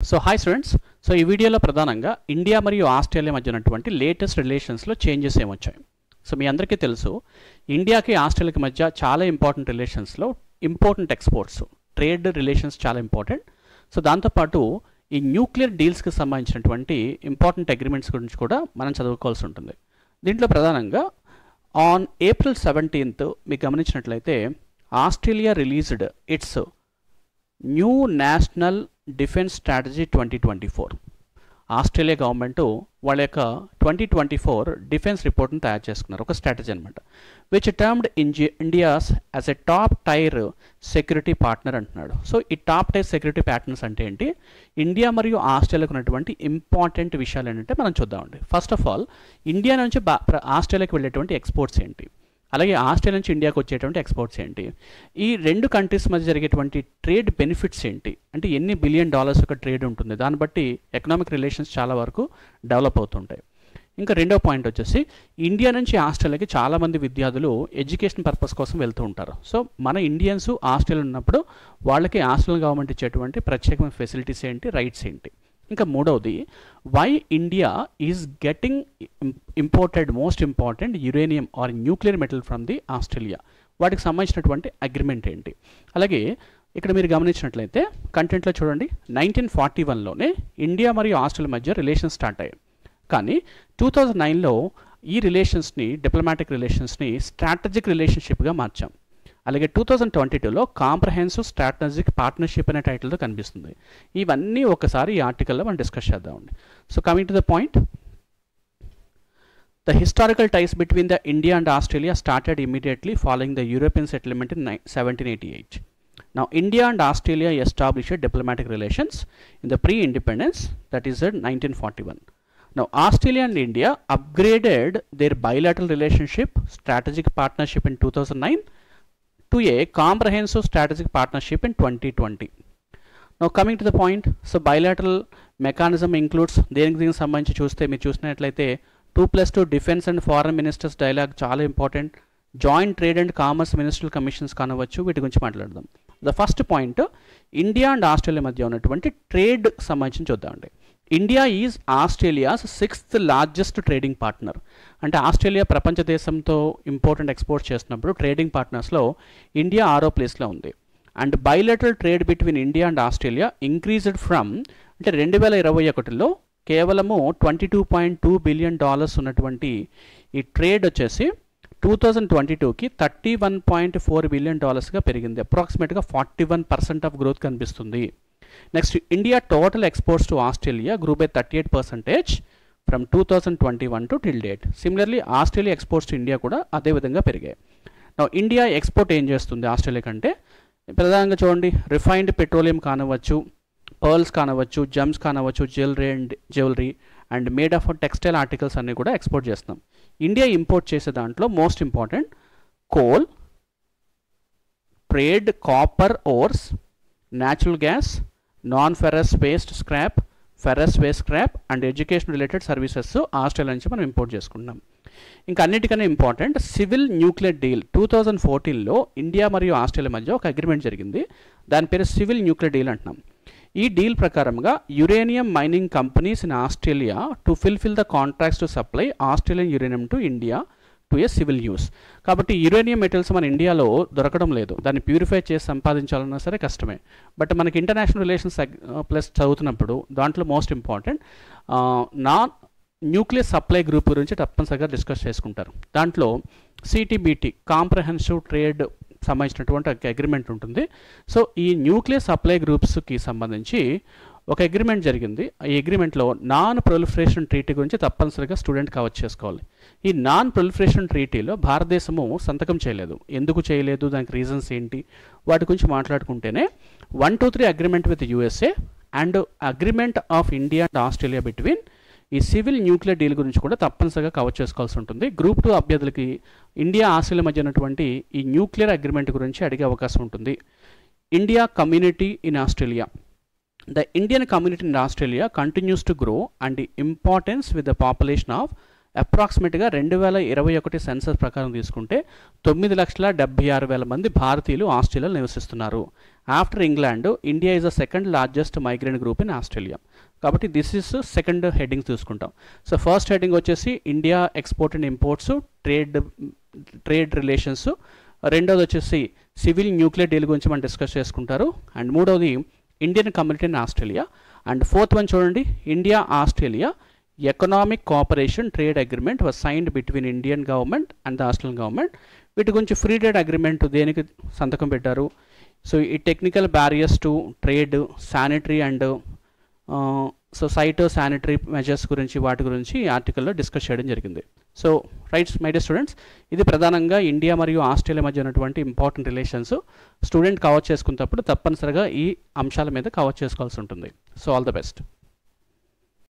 So hi students. So ఈ వీడియోలో ప్రధానంగా ఇండియా మరియు ఆస్ట్రేలియా మధ్య ఉన్నటువంటి లేటెస్ట్ రిలేషన్స్లో చేంజెస్ ఏమొచ్చాయి. సో మీ అందరికీ తెలుసు, ఇండియాకి ఆస్ట్రేలియాకి మధ్య చాలా ఇంపార్టెంట్ రిలేషన్స్లో ఇంపార్టెంట్ ఎక్స్పోర్ట్స్, ట్రేడ్ రిలేషన్స్ చాలా ఇంపార్టెంట్. సో దాంతోపాటు ఈ న్యూక్లియర్ డీల్స్కి సంబంధించినటువంటి ఇంపార్టెంట్ అగ్రిమెంట్స్ గురించి కూడా మనం చదువుకోవాల్సి ఉంటుంది. దీంట్లో ప్రధానంగా ఆన్ April 17th మీకు గమనించినట్లయితే Australia released it's new national defence strategy 2024. Australia government వాళ్ళ యొక్క 2024 డిఫెన్స్ రిపోర్ట్ని తయారు చేసుకున్నారు, ఒక స్ట్రాటజీ అనమాట. Which termed India's as a top tier security partner అంటున్నాడు. సో ఈ టాప్ టైర్ సెక్యూరిటీ పార్ట్నర్స్ అంటే ఏంటి, ఇండియా మరియు ఆస్ట్రేలియాకు ఉన్నటువంటి ఇంపార్టెంట్ విషయాలు ఏంటంటే మనం చూద్దామండి. ఫస్ట్ ఆఫ్ ఆల్, ఇండియా నుంచి ఆస్ట్రేలియాకి వెళ్ళేటువంటి ఎక్స్పోర్ట్స్ ఏంటి, అలాగే ఆస్ట్రేలియా నుంచి ఇండియాకి వచ్చేటువంటి ఎక్స్పోర్ట్స్ ఏంటి, ఈ రెండు కంట్రీస్ మధ్య జరిగేటువంటి ట్రేడ్ బెనిఫిట్స్ ఏంటి, అంటే ఎన్ని $1 బిలియన్ యొక్క ట్రేడ్ ఉంటుంది, దాన్ని బట్టి ఎకనామిక్ రిలేషన్స్ చాలా వరకు డెవలప్ అవుతుంటాయి. ఇంకా రెండో పాయింట్ వచ్చేసి, ఇండియా నుంచి ఆస్ట్రేలియాకి చాలామంది విద్యార్థులు ఎడ్యుకేషన్ పర్పస్ కోసం వెళ్తూ ఉంటారు. సో మన ఇండియన్స్ ఆస్ట్రేలియా ఉన్నప్పుడు వాళ్ళకి ఆస్ట్రేలియన్ గవర్నమెంట్ ఇచ్చేటువంటి ప్రత్యేకమైన ఫెసిలిటీస్ ఏంటి, రైట్స్ ఏంటి. ఇంకా మూడవది, why India is getting imported most important uranium or nuclear metal from the Australia, వాటికి సంబంధించినటువంటి అగ్రిమెంట్ ఏంటి. అలాగే ఇక్కడ మీరు గమనించినట్లయితే కంటెంట్లో చూడండి, 1941లోనే ఇండియా మరియు ఆస్ట్రేలియా మధ్య రిలేషన్స్ స్టార్ట్ అయ్యాయి. కానీ 2009లో ఈ రిలేషన్స్ని, డిప్లొమాటిక్ రిలేషన్స్ని స్ట్రాటజిక్ రిలేషన్షిప్గా మార్చాం. అలాగే 2022లో కాంప్రహెన్సివ్ స్ట్రాటజిక్ పార్ట్నర్షిప్ అనే టైటిల్తో కనిపిస్తుంది. ఇవన్నీ ఒకసారి ఈ ఆర్టికల్లో మనం డిస్కస్ చేద్దామండి. So coming to the point, the historical ties between the India and Australia started immediately following the European settlement in 1788. Now India and Australia established diplomatic relations in the pre-independence, that is in 1941. Now Australia and India upgraded their bilateral relationship strategic partnership in 2009 to a comprehensive strategic partnership in 2020. Now coming to the point, so bilateral mechanism includes, దీనికి సంబంధించి చూస్తే మీరు చూసినట్లయితే 2+2 defence and foreign ministers dialogue చాలా important. Joint trade and commerce ministerial commissions కానవచ్చు, వీటి గురించి మాట్లాడదాం. The first point, India and Australia మధ్య ఉన్నటువంటి ట్రేడ్ సంబంధించి చూద్దామండి. India is Australia's 6th largest trading partner. అంటే ఆస్ట్రేలియా ప్రపంచ దేశంతో ఇంపార్టెంట్ ఎక్స్పోర్ట్ చేస్తున్నప్పుడు ట్రేడింగ్ పార్ట్నర్స్లో ఇండియా 6వ ప్లేస్లో ఉంది. And bilateral trade between India and Australia increased from, అంటే 2021లో కేవలము $22.2 బిలియన్ ఉన్నటువంటి ఈ ట్రేడ్ వచ్చేసి 2022కి $31.4 బిలియన్ పెరిగింది. అప్రాక్సిమేట్గా 41% ఆఫ్ గ్రోత్ కనిపిస్తుంది. Next, India total exports to Australia grew by 38% from 2021 to till date. Similarly Australia exports to India కూడా అదేవిధంగా పెరిగాయి. నా ఇండియా ఎక్స్పోర్ట్ ఏం చేస్తుంది ఆస్ట్రేలియా కంటే, ప్రధానంగా చూడండి, రిఫైన్డ్ పెట్రోలియం కానవచ్చు, పర్ల్స్ కానవచ్చు, జమ్స్ కానవచ్చు, jewellery and made of textile articles అన్నీ కూడా ఎక్స్పోర్ట్ చేస్తున్నాం. ఇండియా ఇంపోర్ట్ చేసే దాంట్లో most important coal, trade, copper ores, natural gas, non ferrous waste scrap, ferrous waste scrap and education related services Australia నుంచి మనం import చేసుకుంటున్నాం. ఇంకా అన్నిటికన్నా ఇంపార్టెంట్ సివిల్ న్యూక్లియర్ డీల్ 2014లో ఇండియా మరియు ఆస్ట్రేలియా మధ్య ఒక అగ్రిమెంట్ జరిగింది. దాని పేరు సివిల్ న్యూక్లియర్ డీల్ అంటున్నాం. ఈ డీల్ ప్రకారంగా uranium mining companies in Australia to fulfil the contracts to supply Australian uranium to India to A civil use. కాబట్టి యురేనియం మెటల్స్ మన ఇండియాలో దొరకడం లేదు, దాన్ని ప్యూరిఫై చేసి సంపాదించాలన్నా సరే కష్టమే. బట్ మనకి ఇంటర్నేషనల్ రిలేషన్స్ ప్లస్ చదువుతున్నప్పుడు దాంట్లో most important non nuclear supply group గురించి తప్పనిసరిగా డిస్కస్ చేసుకుంటారు. దాంట్లో సిటీబీటీ కాంప్రహెన్సివ్ ట్రేడ్ సంబంధించినటువంటి ఒక అగ్రిమెంట్ ఉంటుంది. సో ఈ న్యూక్లియర్ సప్లై గ్రూప్స్కి సంబంధించి ఒక అగ్రిమెంట్ జరిగింది. ఈ అగ్రిమెంట్లో నాన్ ప్రొలిఫరేషన్ ట్రీటీ గురించి తప్పనిసరిగా స్టూడెంట్ కవర్ చేసుకోవాలి. ఈ నాన్ ప్రొలిఫరేషన్ ట్రీటీలో భారతదేశము సంతకం చేయలేదు. ఎందుకు చేయలేదు, దానికి రీజన్స్ ఏంటి, వాటి గురించి మాట్లాడుకుంటేనే 123 agreement with USA and agreement of India and Australia between, ఈ సివిల్ న్యూక్లియర్ డీల్ గురించి కూడా తప్పనిసరిగా కవర్ చేసుకోవాల్సి ఉంటుంది. గ్రూప్ 2 అభ్యర్థులకి ఇండియా ఆస్ట్రేలియా మధ్య ఉన్నటువంటి ఈ న్యూక్లియర్ అగ్రిమెంట్ గురించి అడిగే అవకాశం ఉంటుంది. India community in Australia, the Indian community in Australia continues to grow and the importance with the population of అప్రాక్సిమేట్గా 2021 సెన్సస్ ప్రకారం తీసుకుంటే 9,76,000 మంది భారతీయులు ఆస్ట్రేలియాలో నివసిస్తున్నారు. After England, India is the second largest migrant group in Australia. కాబట్టి this is second heading చూసుకుంటాం. So first heading వచ్చేసి India export and imports, trade relations. రెండోది వచ్చేసి సివిల్ న్యూక్లియర్ డీల్ గురించి మనం డిస్కస్ చేసుకుంటారు. అండ్ మూడవది Indian community in Australia. And fourth one చూడండి, India Australia economic cooperation trade agreement was signed between Indian government and the Australian government. వీటి గురించి free trade agreement దేనికి సంతకం పెట్టారు? సో ఈ technical barriers to trade, sanitary and Saito sanitary measures గురించి, వాటి గురించి ఈ ఆర్టికల్లో డిస్కస్ చేయడం జరిగింది. So rights my dear students, ఇది ప్రధానంగా ఇండియా మరియు ఆస్ట్రేలియా మధ్య ఉన్నటువంటి ఇంపార్టెంట్ రిలేషన్స్. స్టూడెంట్ కవర్ చేసుకున్నప్పుడు తప్పనిసరిగా ఈ అంశాల మీద కవర్ చేసుకోవాల్సి ఉంటుంది. So all the best.